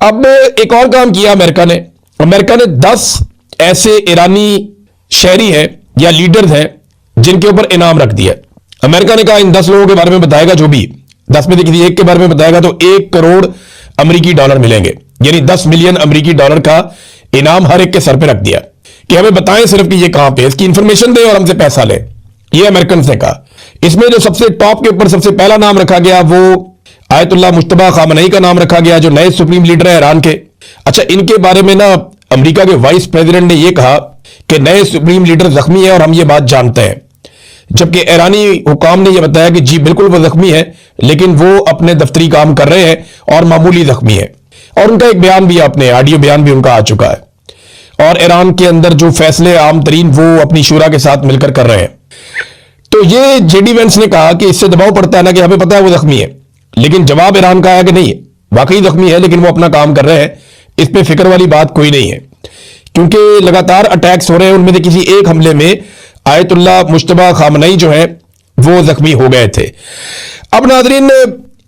अब एक और काम किया अमेरिका ने 10 ऐसे ईरानी शहरी हैं या लीडर्स हैं जिनके ऊपर इनाम रख दिया। अमेरिका ने कहा इन 10 लोगों के बारे में बताएगा, जो भी 10 में से किसी एक के बारे में बताएगा तो 1 करोड़ अमेरिकी डॉलर मिलेंगे, यानी 10 मिलियन अमेरिकी डॉलर का इनाम हर एक के सर पे रख दिया कि हमें बताएं सिर्फ कि ये कहां पे, इसकी इंफॉर्मेशन दे और हमसे पैसा ले। ये अमेरिकन ने कहा। इसमें जो सबसे टॉप के ऊपर सबसे पहला नाम रखा गया वो आयतुल्लाह मुश्तबा खामनई का नाम रखा गया, जो नए सुप्रीम लीडर है ईरान के। अच्छा, इनके बारे में ना अमेरिका के वाइस प्रेसिडेंट ने यह कहा कि नए सुप्रीम लीडर जख्मी है और हम ये बात जानते हैं, जबकि ईरानी हुकाम ने यह बताया कि जी बिल्कुल वो जख्मी है, लेकिन वो अपने दफ्तरी काम कर रहे हैं और मामूली जख्मी है। और उनका एक बयान भी, आपने ऑडियो बयान भी उनका आ चुका है। और ईरान के अंदर जो फैसले आम तरीन वो अपनी शूरा के साथ मिलकर कर रहे हैं। तो ये जेडी वेंस ने कहा कि इससे दबाव पड़ता है ना कि हमें पता है वो जख्मी है, लेकिन जवाब ईरान का आया कि नहीं, वाकई जख्मी है लेकिन वो अपना काम कर रहे हैं, इस पे फिक्र वाली बात कोई नहीं है, क्योंकि लगातार अटैक्स हो रहे हैं। उनमें से किसी एक हमले में आयतुल्लाह मुश्तबा खामनई जो है वो जख्मी हो गए थे। अब नाज़रीन,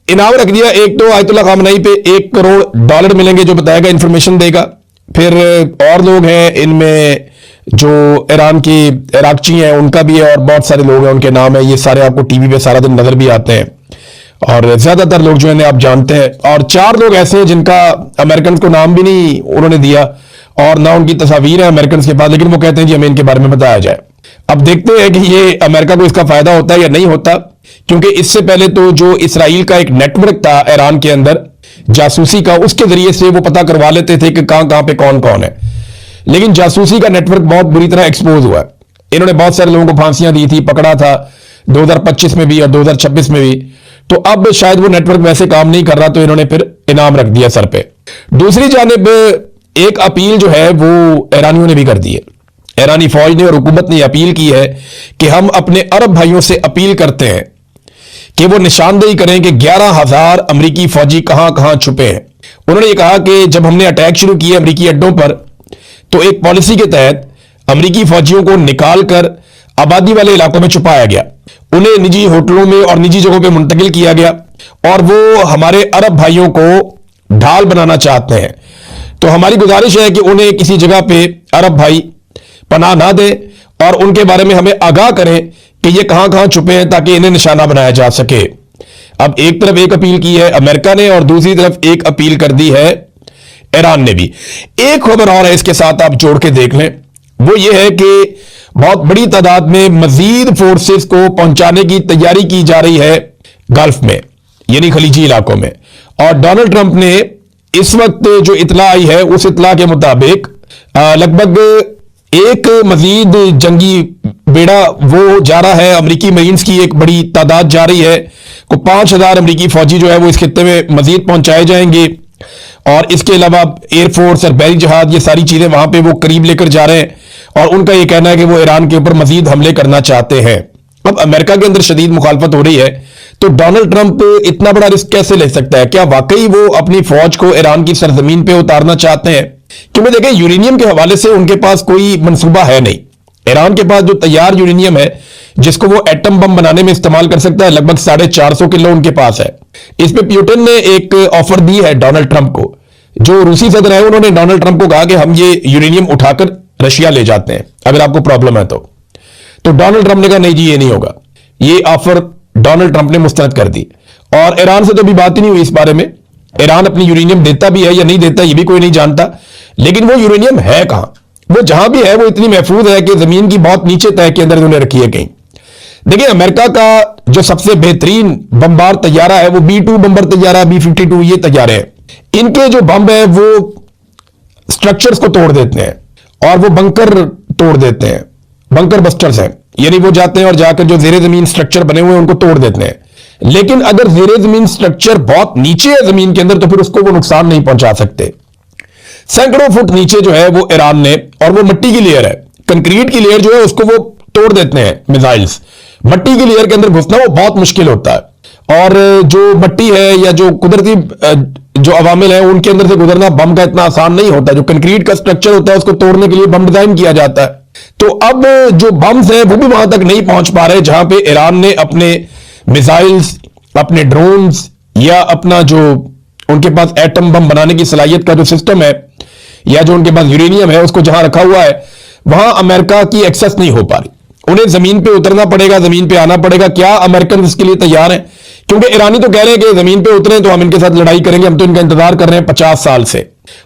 इनाम रख दिया। एक तो आयतुल्लाह खामनई पे 1 करोड़ डॉलर मिलेंगे, जो बताएगा, इंफॉर्मेशन देगा। फिर और लोग हैं इनमें जो ईरान की इराकची हैं, उनका भी है, और बहुत सारे लोग हैं, उनके नाम है, ये सारे आपको टीवी पे सारा दिन नजर भी आते हैं, और ज्यादातर लोग जो है आप जानते हैं। और 4 लोग ऐसे हैं जिनका अमेरिकन को नाम भी नहीं उन्होंने दिया और ना उनकी तस्वीर है अमेरिकन के पास, लेकिन वो कहते हैं जी हमें इनके बारे में बताया जाए। अब देखते हैं कि ये अमेरिका को इसका फायदा होता है या नहीं होता, क्योंकि इससे पहले तो जो इसराइल का एक नेटवर्क था ईरान के अंदर जासूसी का, उसके जरिए से वो पता करवा लेते थे कि कहां कहां पे कौन कौन है, लेकिन जासूसी का नेटवर्क बहुत बुरी तरह एक्सपोज हुआ है। इन्होंने बहुत सारे लोगों को फांसियां दी थी, पकड़ा था 2025 में भी और 2026 में भी। तो अब शायद वो नेटवर्क वैसे काम नहीं कर रहा, तो इन्होंने फिर इनाम रख दिया सर पे। दूसरी जानिब एक अपील जो है वो ईरानियों ने भी कर दी है। ईरानी फौज ने और हुकूमत ने अपील की है कि हम अपने अरब भाइयों से अपील करते हैं कि वो निशानदेही करें कि 11,000 अमरीकी फौजी कहां कहां छुपे हैं। उन्होंने ये कहा कि जब हमने अटैक शुरू किए अमरीकी अड्डों पर, तो एक पॉलिसी के तहत अमरीकी फौजियों को निकालकर आबादी वाले इलाकों में छुपाया गया, उन्हें निजी होटलों में और निजी जगहों पर मुंतकिल किया गया, और वो हमारे अरब भाइयों को ढाल बनाना चाहते हैं। तो हमारी गुजारिश है कि उन्हें किसी जगह पे अरब भाई पनाह ना दें और उनके बारे में हमें आगाह करें कि ये कहां कहां छुपे हैं, ताकि इन्हें निशाना बनाया जा सके। अब एक तरफ एक अपील की है अमेरिका ने और दूसरी तरफ एक अपील कर दी है ईरान ने भी। एक खबर और है इसके साथ, आप जोड़ के देख लें, वो ये है कि बहुत बड़ी तादाद में मजीद फोर्सेस को पहुंचाने की तैयारी की जा रही है गल्फ में, यानी खलीजी इलाकों में। और डोनाल्ड ट्रंप ने इस वक्त जो इतला आई है उस इतला के मुताबिक लगभग एक मजीद जंगी बेड़ा वो जा रहा है, अमरीकी मरीन्स की एक बड़ी तादाद जा रही है, को 5,000 अमरीकी फौजी जो है वो इस खित्ते में मजीद पहुंचाए जाएंगे। और इसके अलावा एयरफोर्स और बहरी जहाज, ये सारी चीजें वहां पे वो करीब लेकर जा रहे हैं, और उनका ये कहना है कि वो ईरान के ऊपर मजीद हमले करना चाहते हैं। अब अमेरिका के अंदर शदीद मुखालफत हो रही है, तो डोनाल्ड ट्रंप इतना बड़ा रिस्क कैसे ले सकता है? क्या वाकई वो अपनी फौज को ईरान की सरजमीन पे उतारना चाहते हैं? क्योंकि देखें, यूरेनियम के हवाले से उनके पास कोई मंसूबा है नहीं। ईरान के पास जो तैयार यूरेनियम है जिसको वो एटम बम बनाने में इस्तेमाल कर सकता है, लगभग 450 किलो उनके पास है। इस पे पुतिन ने एक ऑफर दी है डोनाल्ड ट्रंप को। जो रूसी सदर है उन्होंने डोनाल्ड ट्रंप को कहा कि हम ये यूरेनियम उठाकर रशिया ले जाते हैं अगर आपको प्रॉब्लम है तो डोनाल्ड ट्रंप ने कहा नहीं जी ये नहीं होगा। ये ऑफर डोनाल्ड ट्रंप ने मुस्तरद कर दी, और ईरान से तो अभी बात ही नहीं हुई इस बारे में। ईरान अपनी यूरेनियम देता भी है या नहीं देता ये भी कोई नहीं जानता, लेकिन वो यूरेनियम है कहां? वो जहां भी है वो इतनी महफूज है कि जमीन की बहुत नीचे तह के अंदर उन्हें रखी है कहीं। देखिए, अमेरिका का जो सबसे बेहतरीन बमबार तैयारा है वो B-2 बम्बर तैयारा, B-52, ये तैयारे हैं। इनके जो बम है वो स्ट्रक्चर्स को तोड़ देते हैं और वो बंकर तोड़ देते हैं, बंकर बस्टर्स हैं, यानी वो जाते हैं और जाकर जो जेरे जमीन स्ट्रक्चर बने हुए हैं उनको तोड़ देते हैं। लेकिन अगर जेरे जमीन स्ट्रक्चर बहुत नीचे है जमीन के अंदर, तो फिर उसको वो नुकसान नहीं पहुंचा सकते। सैकड़ों फुट नीचे जो है वो ईरान ने, और वो मिट्टी की लेयर है, कंक्रीट की लेयर जो है उसको वो तोड़ देते हैं मिसाइल्स। मट्टी की लेयर के अंदर घुसना वो बहुत मुश्किल होता है, और जो मट्टी है या जो कुदरती जो अवामिल है उनके अंदर से गुजरना बम का इतना आसान नहीं होता। जो कंक्रीट का स्ट्रक्चर होता है उसको तोड़ने के लिए बम डिजाइन किया जाता है। तो अब जो बम्स हैं वो भी वहां तक नहीं पहुंच पा रहे जहां पे ईरान ने अपने मिसाइल्स, अपने ड्रोन्स या अपना जो उनके पास एटम बम बनाने की सलाहियत का जो सिस्टम है, या जो उनके पास यूरेनियम है उसको जहां रखा हुआ है, वहां अमेरिका की एक्सेस नहीं हो पा रही। उन्हें जमीन पे उतरना पड़ेगा, जमीन पे आना पड़ेगा। क्या अमेरिकन इसके लिए तैयार हैं? क्योंकि ईरानी तो कह रहे हैं कि जमीन पे उतरे तो हम इनके साथ लड़ाई करेंगे, हम तो इनका इंतजार कर रहे हैं 50 साल से।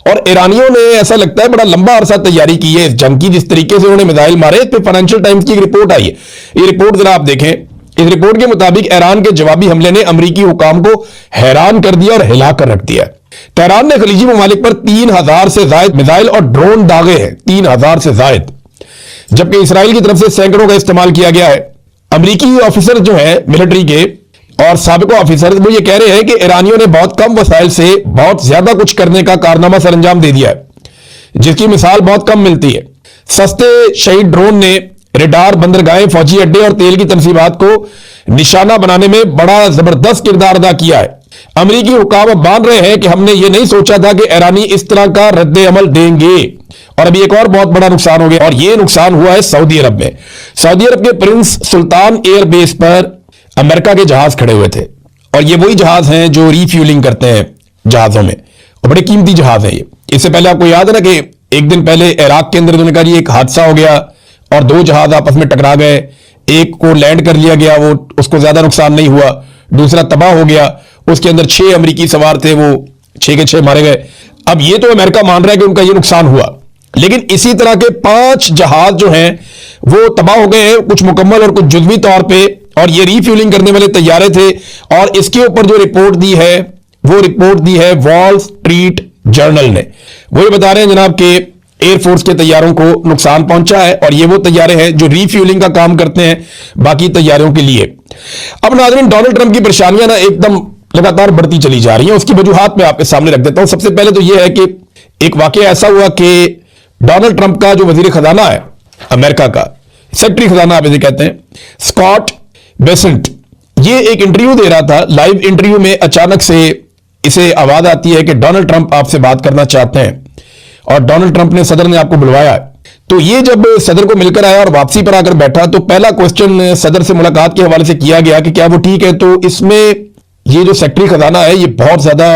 और ईरानियों ने ऐसा लगता है बड़ा लंबा अरसा तैयारी की है इस जंग की। जिस तरीके से उन्होंने मिसाइल मारे, इस पे फाइनेंशियल टाइम्स की एक रिपोर्ट आई है। ये रिपोर्ट जरा आप देखें। इस रिपोर्ट के मुताबिक ईरान के जवाबी हमले ने अमरीकी हुकाम को हैरान कर दिया और हिला कर रख दिया। तेहरान ने खलीजी ममालिक पर 3000 से ज्यादा मिसाइल और ड्रोन दागे हैं, 3000 से ज्यादा, जबकि इसराइल की तरफ से सैकड़ों का इस्तेमाल किया गया है। अमरीकी ऑफिसर जो है मिलिट्री के और साबिक ऑफिसर, वो ये कह रहे हैं कि ईरानियों ने बहुत कम वसाइल से बहुत ज्यादा कुछ करने का कारनामा सरंजाम दे दिया है, जिसकी मिसाल बहुत कम मिलती है। सस्ते शहीद ड्रोन ने रेडार, बंदरगाहें, फौजी अड्डे और तेल की तनसीबात को निशाना बनाने में बड़ा जबरदस्त किरदार अदा किया है। अमरीकी हुकाम अब मान रहे हैं कि हमने ये नहीं सोचा था कि ईरानी इस तरह का रद्द अमल देंगे। और अभी एक और बहुत बड़ा नुकसान हो गया, और यह नुकसान हुआ है सऊदी अरब में। सऊदी अरब के प्रिंस सुल्तान एयरबेस पर अमेरिका के जहाज खड़े हुए थे, और ये वही जहाज हैं जो रिफ्यूलिंग करते हैं जहाजों में, और बड़े कीमती जहाज हैं ये। इससे पहले आपको याद है ना कि एक दिन पहले इराक के अंदर उन्होंने कहा एक हादसा हो गया और 2 जहाज आपस में टकरा गए। एक को लैंड कर लिया गया, वो उसको ज्यादा नुकसान नहीं हुआ, दूसरा तबाह हो गया। उसके अंदर 6 अमरीकी सवार थे, वो 6 के 6 मारे गए। अब ये तो अमेरिका मान रहा है कि उनका ये नुकसान हुआ, लेकिन इसी तरह के 5 जहाज जो हैं वो तबाह हो गए हैं, कुछ मुकम्मल और कुछ जुज़वी तौर पे, और ये रिफ्यूलिंग करने वाले तैयारे थे। और इसके ऊपर जो रिपोर्ट दी है, वो रिपोर्ट दी है वॉल स्ट्रीट जर्नल ने। वो ये बता रहे हैं जनाब कि एयरफोर्स के तैयारों को नुकसान पहुंचा है, और ये वो तैयारे हैं जो रिफ्यूलिंग का काम करते हैं बाकी तैयारों के लिए। अब नाज़रीन, डोनाल्ड ट्रंप की परेशानियां ना एकदम लगातार बढ़ती चली जा रही हैं। उसकी वजूहात मैं आपके सामने रख देता हूं। सबसे पहले तो यह है कि एक वाकया ऐसा हुआ कि डोनाल्ड ट्रंप का जो वजीर खजाना है अमेरिका का, सेक्रेटरी खजाना आप इसे कहते हैं, स्कॉट बेसेंट, ये एक इंटरव्यू दे रहा था। लाइव इंटरव्यू में अचानक से इसे आवाज आती है कि डोनाल्ड ट्रंप आपसे बात करना चाहते हैं, और डोनाल्ड ट्रंप ने, सदर ने आपको बुलवाया। तो ये जब सदर को मिलकर आया और वापसी पर आकर बैठा, तो पहला क्वेश्चन सदर से मुलाकात के हवाले से किया गया कि क्या वो ठीक है। तो इसमें ये जो सेक्रेटरी खजाना है ये बहुत ज्यादा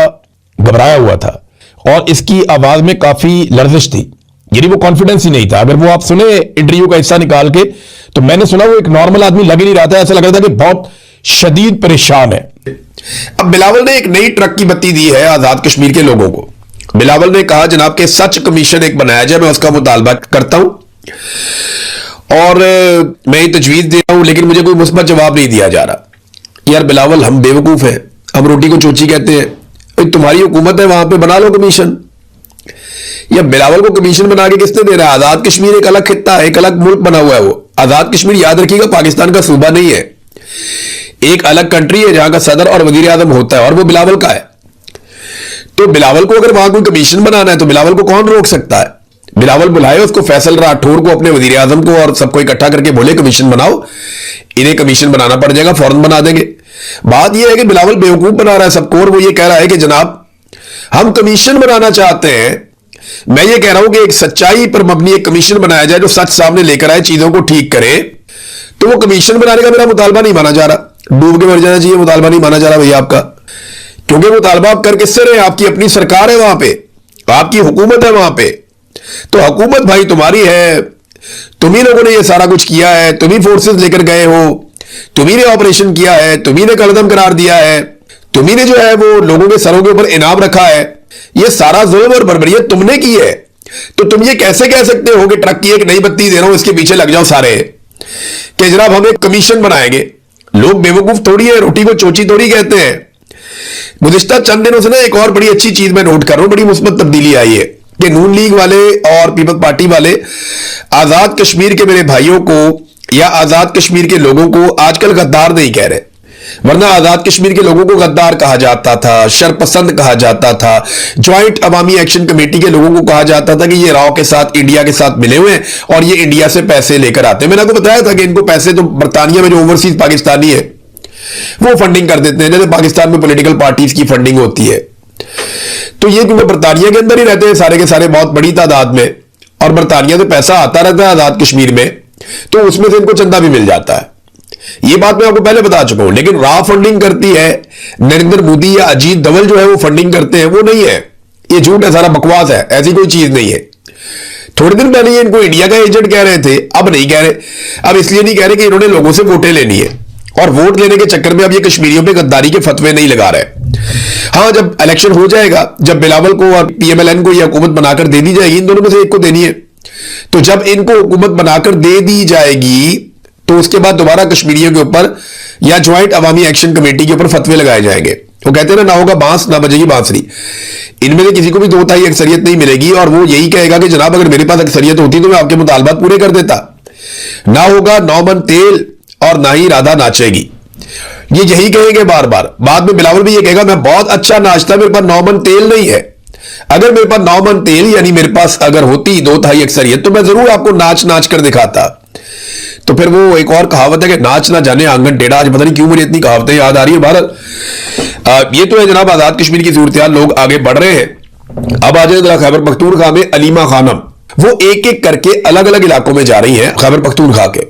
घबराया हुआ था, और इसकी आवाज में काफी लर्जिश थी, यानी वो कॉन्फिडेंस ही नहीं था। अगर वो आप सुने इंटरव्यू का हिस्सा निकाल के, तो मैंने सुना वो एक नॉर्मल आदमी लग ही नहीं रहा था, ऐसा लग रहा था कि बहुत शदीद परेशान है। अब बिलावल ने एक नई ट्रक की बत्ती दी है आजाद कश्मीर के लोगों को। बिलावल ने कहा जनाब के सच कमीशन एक बनाया जाए, मैं उसका मुतालबा करता हूं, और मैं ये तजवीज दे रहा हूं, लेकिन मुझे कोई मुस्बत जवाब नहीं दिया जा रहा। यार बिलावल, हम बेवकूफ हैं, हम रोटी को चोची कहते हैं। तुम्हारी हुकूमत है, वहां पे बना लो कमीशन। या बिलावल को कमीशन बना के किसने दे रहा है? आजाद कश्मीर एक अलग खित्ता है, एक अलग मुल्क बना हुआ है। वो आजाद कश्मीर, याद रखिएगा, पाकिस्तान का सूबा नहीं है, एक अलग कंट्री है जहां का सदर और वजीर आजम होता है, और वो बिलावल का है। तो बिलावल को अगर वहां कोई कमीशन बनाना है तो बिलावल को कौन रोक सकता है? बिलावल बुलाए उसको, फैसल राठौर को, अपने वजीर आजम को, और सबको इकट्ठा करके बोले कमीशन बनाओ। इन्हें कमीशन बनाना पड़ जाएगा, फौरन बना देंगे। बात यह है कि बिलावल बेवकूफ बना रहा है सबको, और वो ये कह रहा है कि जनाब हम कमीशन बनाना चाहते हैं। मैं ये कह रहा हूं कि एक सच्चाई पर मबनी एक कमीशन बनाया जाए जो सच सामने लेकर आए, चीजों को ठीक करे। तो वो कमीशन बनाने का मेरा मुतालबा नहीं माना जा रहा, डूब के मर जाना चाहिए, मुतालबा नहीं माना जा रहा भैया आपका। क्योंकि मुतालबा आप कर किससे रहे? आपकी अपनी सरकार है वहां पे, आपकी हुकूमत है वहां पे। तो हुकूमत भाई तुम्हारी है, तुम्ही लोगों ने ये सारा कुछ किया है, तुम्ही फोर्सेस लेकर गए हो, तुम्ही ने ऑपरेशन किया है, तुम्ही ने कलदम करार दिया है, तुम्ही ने जो है वो लोगों के सरों के ऊपर इनाम रखा है। ये सारा जुल्म और बर्बरियत तुमने की है। तो तुम ये कैसे कह सकते हो कि ट्रक की एक नई बत्ती दे रहा हूं, इसके पीछे लग जाओ सारे कि जनाब हम एक कमीशन बनाएंगे? लोग बेवकूफ थोड़ी है, रोटी को चोची थोड़ी कहते हैं। गुज़िश्ता चंद दिनों से ना एक और बड़ी अच्छी चीज मैं नोट कर रहा हूं, बड़ी मुस्बत तब्दीली आई है कि नून लीग वाले और पीपल्स पार्टी वाले आजाद कश्मीर के मेरे भाइयों को या आजाद कश्मीर के लोगों को आजकल गद्दार नहीं कह रहे, वरना आजाद कश्मीर के लोगों को गद्दार कहा जाता था, शरपसंद कहा जाता था, ज्वाइंट अवामी एक्शन कमेटी के लोगों को कहा जाता था कि ये राव के साथ, इंडिया के साथ मिले हुए हैं और ये इंडिया से पैसे लेकर आते हैं। मैंने आपको बताया था कि इनको पैसे तो बरतानिया में जो ओवरसीज पाकिस्तानी है वो फंडिंग कर देते हैं, जैसे पाकिस्तान में पॉलिटिकल पार्टीज की फंडिंग होती है। तो ये क्योंकि बरतानिया के अंदर ही रहते हैं सारे के सारे बहुत बड़ी तादाद में, और बरतानिया से पैसा आता रहता है आजाद कश्मीर में, तो उसमें से इनको चंदा भी मिल जाता है। ये बात मैं आपको पहले बता चुका हूं। लेकिन रा फंडिंग करती है नरेंद्र मोदी या अजीत डबल जो है वो फंडिंग करते हैं, वो नहीं है। ये झूठ है, सारा बकवास है, ऐसी कोई चीज नहीं है। थोड़े दिन पहले ये इनको इंडिया का एजेंट कह रहे थे, अब नहीं कह रहे। अब इसलिए नहीं कह रहे कि इन्होंने लोगों से वोटें लेनी है, और वोट लेने के चक्कर में अब ये कश्मीरियों पे गद्दारी के फतवे नहीं लगा रहे। हाँ, जब इलेक्शन हो जाएगा, जब बिलावल को और पीएमएलएन को यह हुकूमत बनाकर दे दी जाएगी, इन दोनों में से एक को देनी है, तो जब इनको हुकूमत बनाकर दे दी जाएगी तो उसके बाद दोबारा कश्मीरियों के ऊपर या ज्वाइंट अवामी एक्शन कमेटी के ऊपर फतवे लगाए जाएंगे। वो कहते हैं ना होगा बांस ना बजेगी बांसुरी। इनमें से किसी को भी 2/3 अक्सरियत नहीं मिलेगी, और वो यही कहेगा कि जनाब अगर मेरे पास अक्सरियत होती तो मैं आपके मुतालबात पूरे कर देता। ना होगा 9 मन तेल और ना ही राधा नाचेगी, ये यही कहेंगे बार बार। बाद में बिलावल भी ये कहेगा मैं बहुत अच्छा नाचता, मेरे पास 9 मन तेल नहीं है। अगर मेरे पास 9 मन तेल यानी मेरे पास अगर होती 2/3 अक्सरियत तो मैं जरूर आपको नाच नाच कर दिखाता। तो फिर वो एक और कहावत है कि नाच ना जाने आंगन टेढ़ा। आज पता नहीं क्यों मुझे इतनी कहावतें याद आ रही है। भारत ये तो है जनाब आजाद कश्मीर की सूरत हाल, लोग आगे बढ़ रहे हैं। अब आ जाए जरा खैबर पख्तूनख्वा में अलीमा खानम, वो एक एक करके अलग अलग इलाकों में जा रही हैं खैबर पख्तूनख्वा के,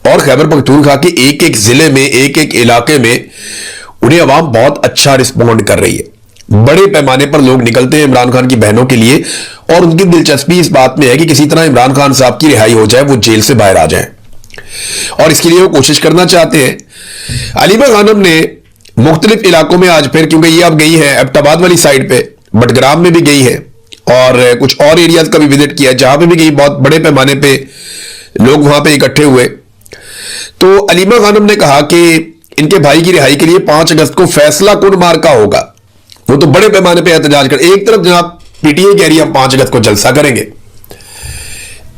और खैबर पख्तूनख्वा के एक एक जिले में एक एक इलाके में उन्हें अवाम बहुत अच्छा रिस्पॉन्ड कर रही है। बड़े पैमाने पर लोग निकलते हैं इमरान खान की बहनों के लिए, और उनकी दिलचस्पी इस बात में है कि किसी तरह इमरान खान साहब की रिहाई हो जाए, वो जेल से बाहर आ जाए, और इसके लिए वो कोशिश करना चाहते हैं। अलीमा खानम ने मुख्तलिफ इलाकों में आज फिर, क्योंकि ये अब गई है एबटाबाद वाली साइड पे, बटग्राम में भी गई है और कुछ और एरियाज का भी विजिट किया, जहां पे भी गई बहुत बड़े पैमाने पे लोग वहां पे इकट्ठे हुए। तो अलीमा खानम ने कहा कि इनके भाई की रिहाई के लिए 5 अगस्त को फैसला कुन मार्का होगा। वो तो बड़े पैमाने पे एहतजाज कर, एक तरफ जनाब पीटीआई कह रही है हम 5 अगस्त को जलसा करेंगे,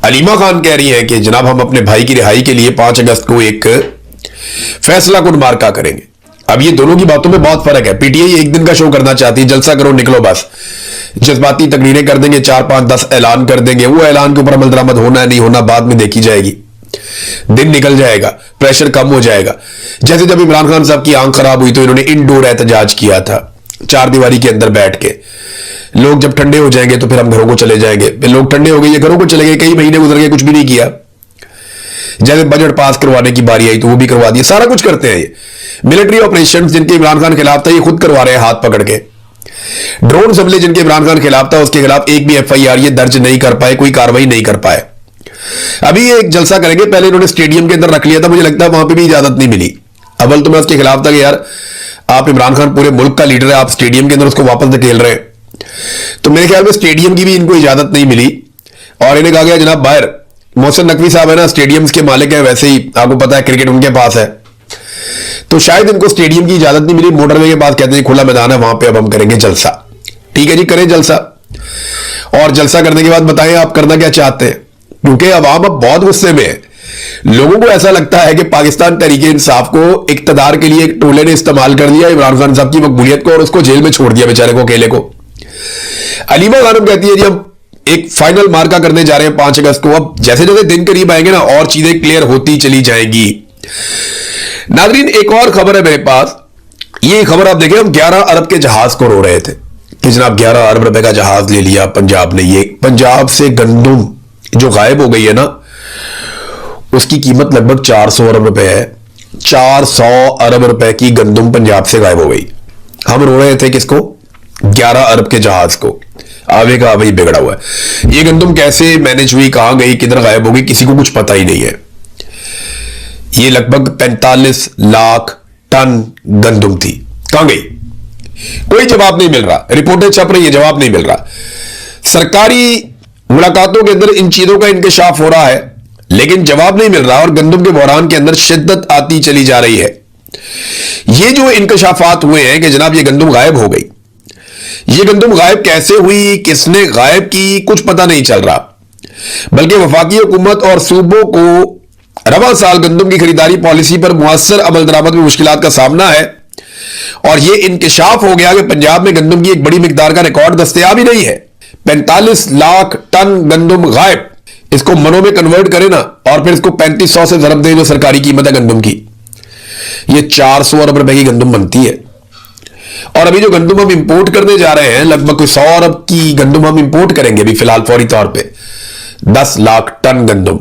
अलीमा खान कह रही है कि जनाब हम अपने भाई की रिहाई के लिए 5 अगस्त को एक फैसला कुन मार्का करेंगे। अब ये दोनों की बातों में बहुत फर्क है। पीटीआई एक दिन का शो करना चाहती है, जलसा करो निकलो बस, जज्बाती तकरीरें कर देंगे, 4, 5, 10 ऐलान कर देंगे। वो ऐलान के ऊपर अमल दरामद होना है नहीं होना बाद में देखी जाएगी, दिन निकल जाएगा, प्रेशर कम हो जाएगा। जैसे जब इमरान खान साहब की आंख खराब हुई तो इन्होंने इंडोर एहतजाज किया था, 4 दीवारी के अंदर बैठ के। लोग जब ठंडे हो जाएंगे तो फिर हम घरों को चले जाएंगे। फिर लोग ठंडे हो गए, ये घरों को चले गए, कई महीने गुजर गए, कुछ भी नहीं किया। जैसे बजट पास करवाने की बारी आई तो वो भी करवा दिया, सारा कुछ करते हैं ये। मिलिट्री ऑपरेशन जिनके इमरान खान खिलाफ था ये खुद करवा रहे हैं हाथ पकड़ के। ड्रोन हमले जिनके इमरान खान खिलाफ था उसके खिलाफ एक भी एफआईआर ये दर्ज नहीं कर पाए, कोई कार्रवाई नहीं कर पाए। अभी ये एक जलसा करेंगे, पहले इन्होंने स्टेडियम के अंदर रख लिया था, मुझे लगता है वहां पर भी इजाजत नहीं मिली। अव्वल तो मैं उसके खिलाफ था कि यार आप इमरान खान पूरे मुल्क का लीडर है, आप स्टेडियम के अंदर उसको वापस धकेल रहे हैं। तो मेरे ख्याल में स्टेडियम की भी इनको इजाजत नहीं मिली, और इन्हें कहा गया जनाब बाहर। मोहसिन नकवी साहब है ना स्टेडियम्स के मालिक है, वैसे ही आपको पता है क्रिकेट उनके पास है, तो शायद इनको स्टेडियम की इजाजत नहीं मिली। मोटरवे के पास कहते हैं खुला मैदान है, वहां पे अब हम करेंगे जलसा। ठीक है जी, करें जलसा, और जलसा करने के बाद बताएं आप करना क्या चाहते हैं, क्योंकि अवाम अब बहुत गुस्से में है। लोगों को ऐसा लगता है कि पाकिस्तान तहरीके इंसाफ को इक्तदार के लिए एक टोले ने इस्तेमाल कर लिया इमरान खान साहब की मकबूलियत को, और उसको जेल में छोड़ दिया बेचारे को, अकेले को। अलीमा खानम कहती है जी हम एक फाइनल मार्का करने जा रहे हैं 5 अगस्त को। अब जैसे जैसे दिन करीब आएंगे ना और चीजें क्लियर होती चली जाएंगी। नाज़रीन, एक और खबर है मेरे पास, ये खबर आप देखें, हम 11 अरब के जहाज को रो रहे थे कि जनाब 11 अरब रुपए का जहाज ले लिया पंजाब ने। ये पंजाब से गंदुम जो गायब हो गई है ना, उसकी कीमत लगभग 400 अरब रुपए है। 400 अरब रुपए की गंदुम पंजाब से गायब हो गई। हम रो रहे थे किसको? 11 अरब के जहाज को। आवे का आवे बिगड़ा हुआ है। ये गंदुम कैसे मैनेज हुई, कहां गई, किधर गायब हो गई, किसी को कुछ पता ही नहीं है। ये लगभग 45 लाख टन गंदुम थी, कहां गई? कोई जवाब नहीं मिल रहा। रिपोर्टें छप रही है, जवाब नहीं मिल रहा। सरकारी मुलाकातों के अंदर इन चीजों का इंकशाफ हो रहा है, लेकिन जवाब नहीं मिल रहा, और गंदुम के बहरान के अंदर शिद्दत आती चली जा रही है। ये जो इंकशाफात हुए हैं कि जनाब ये गंदुम गायब हो गई, ये गंदुम गायब कैसे हुई, किसने गायब की, कुछ पता नहीं चल रहा। बल्कि वफाकी हुकूमत और सूबों को रवा साल गंदुम की खरीदारी पॉलिसी पर मुअस्सर अमल दरामद में मुश्किलात का सामना है, और यह इंकशाफ हो गया कि पंजाब में गंदुम की एक बड़ी मिकदार का रिकॉर्ड दस्तयाब ही नहीं है। 45 लाख टन गंदुम गायब। इसको मनों में कन्वर्ट करें ना, और फिर इसको 3500 से ज़रब दें जो सरकारी कीमत है गंदुम की, ये 400 अरब रुपए की गंदुम बनती है। और अभी जो गंदुम हम इंपोर्ट करने जा रहे हैं, लगभग कोई 100 अरब की गंदुम हम इंपोर्ट करेंगे अभी फिलहाल फौरी तौर पे। 10 लाख टन गंदुम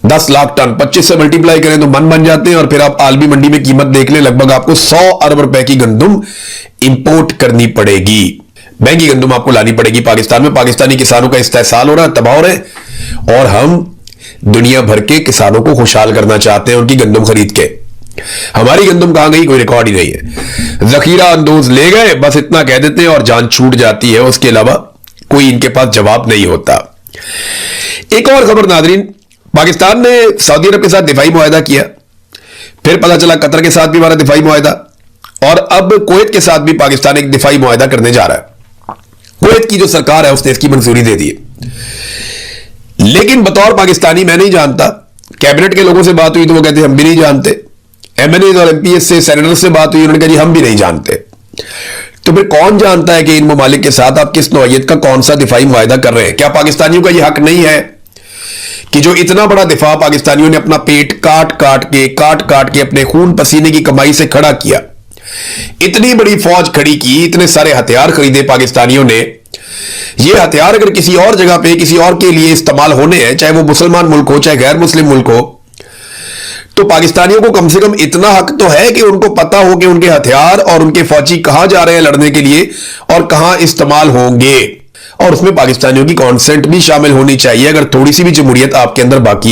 10 लाख टन 25 से मल्टीप्लाई करें तो मन बन जाते हैं, और फिर आप आलमी मंडी में कीमत देख लें, लगभग आपको 100 अरब रुपए की गंदुम इंपोर्ट करनी पड़ेगी, महंगी गंदुम आपको लानी पड़ेगी पाकिस्तान में। पाकिस्तानी किसानों का इस्तेहसाल हो रहा है, तबाह हो रहे हैं, और हम दुनिया भर के किसानों को खुशहाल करना चाहते हैं उनकी गंदुम खरीद के। हमारी गंदुम कहां गई, कोई रिकॉर्ड ही नहीं है। जखीरा अंदोज ले गए, बस इतना कह देते हैं और जान छूट जाती है, उसके अलावा कोई इनके पास जवाब नहीं होता। एक और खबर नादरीन, पाकिस्तान ने सऊदी अरब के साथ दिफाई मुआहदा किया, फिर पता चला कतर के साथ भी हमारा दिफाई मुआहदा, और अब कुवैत के साथ भी पाकिस्तान एक दिफाई मुआहदा करने जा रहा है। कुवैत की जो सरकार है उसने इसकी मंजूरी दे दी है, लेकिन बतौर पाकिस्तानी मैं नहीं जानता। कैबिनेट के लोगों से बात हुई तो वो कहते हम भी नहीं जानते, एमएनए और एमपीएस से, सेनेटर से बात हुई, उन्होंने कहा जी हम भी नहीं जानते। तो फिर कौन जानता है कि इन ममालिक के साथ आप किस नौइयत का कौन सा दिफाई मुआहदा कर रहे हैं? क्या पाकिस्तानियों का यह हक नहीं है कि जो इतना बड़ा दिफा पाकिस्तानियों ने अपना पेट काट काट के अपने खून पसीने की कमाई से खड़ा किया, इतनी बड़ी फौज खड़ी की, इतने सारे हथियार खरीदे पाकिस्तानियों ने, ये हथियार अगर किसी और जगह पे किसी और के लिए इस्तेमाल होने हैं, चाहे वो मुसलमान मुल्क हो चाहे गैर मुस्लिम मुल्क हो, तो पाकिस्तानियों को कम से कम इतना हक तो है कि उनको पता हो कि उनके हथियार और उनके फौजी कहां जा रहे हैं लड़ने के लिए और कहां इस्तेमाल होंगे, और उसमें पाकिस्तानियों की कॉन्सेंट भी शामिल होनी चाहिए अगर थोड़ी सी भी जमहूरियत आपके अंदर बाकी है।